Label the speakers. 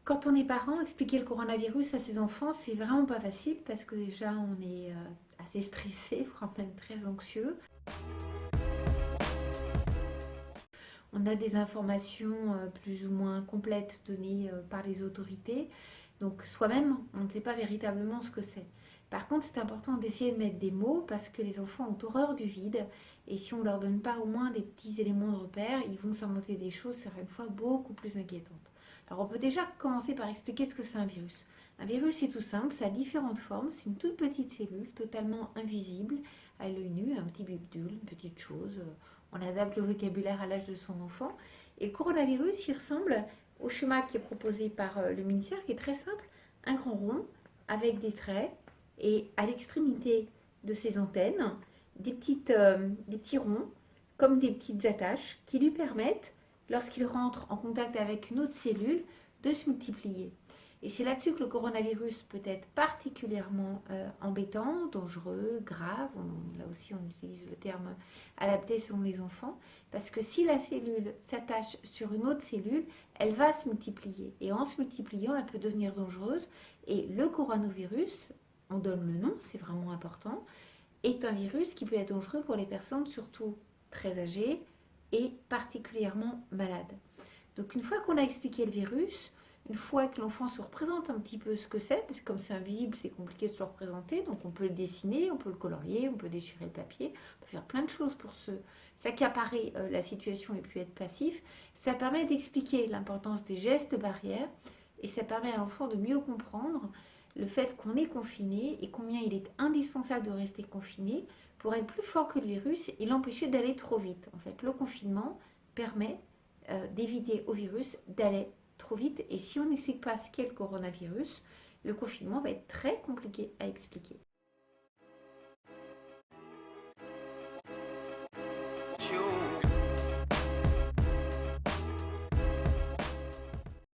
Speaker 1: Quand on est parent, expliquer le coronavirus à ses enfants, c'est vraiment pas facile parce que déjà on est assez stressé, voire même très anxieux. On a des informations plus ou moins complètes données par les autorités. Donc soi-même, on ne sait pas véritablement ce que c'est. Par contre, c'est important d'essayer de mettre des mots parce que les enfants ont horreur du vide. Et si on ne leur donne pas au moins des petits éléments de repère, ils vont s'inventer des choses certaines fois beaucoup plus inquiétantes. Alors on peut déjà commencer par expliquer ce que c'est un virus. Un virus, c'est tout simple, ça a différentes formes. C'est une toute petite cellule, totalement invisible à l'œil nu, un petit bidule, une petite chose. On adapte le vocabulaire à l'âge de son enfant. Et le coronavirus, il ressemble au schéma qui est proposé par le ministère, qui est très simple. Un grand rond avec des traits et à l'extrémité de ses antennes, des petits ronds comme des petites attaches qui lui permettent, lorsqu'il rentre en contact avec une autre cellule, de se multiplier. Et c'est là-dessus que le coronavirus peut être particulièrement embêtant, dangereux, grave. Là aussi, on utilise le terme adapté selon les enfants. Parce que si la cellule s'attache sur une autre cellule, elle va se multiplier. Et en se multipliant, elle peut devenir dangereuse. Et le coronavirus, on donne le nom, c'est vraiment important, est un virus qui peut être dangereux pour les personnes surtout très âgées et particulièrement malades. Donc une fois qu'on a expliqué le virus, une fois que l'enfant se représente un petit peu ce que c'est, parce que comme c'est invisible, c'est compliqué de se le représenter, donc on peut le dessiner, on peut le colorier, on peut déchirer le papier, on peut faire plein de choses pour s'accaparer la situation et puis être passif. Ça permet d'expliquer l'importance des gestes barrières et ça permet à l'enfant de mieux comprendre le fait qu'on est confiné et combien il est indispensable de rester confiné pour être plus fort que le virus et l'empêcher d'aller trop vite. En fait, le confinement permet d'éviter au virus d'aller trop vite. Et si on n'explique pas ce qu'est le coronavirus, le confinement va être très compliqué à expliquer.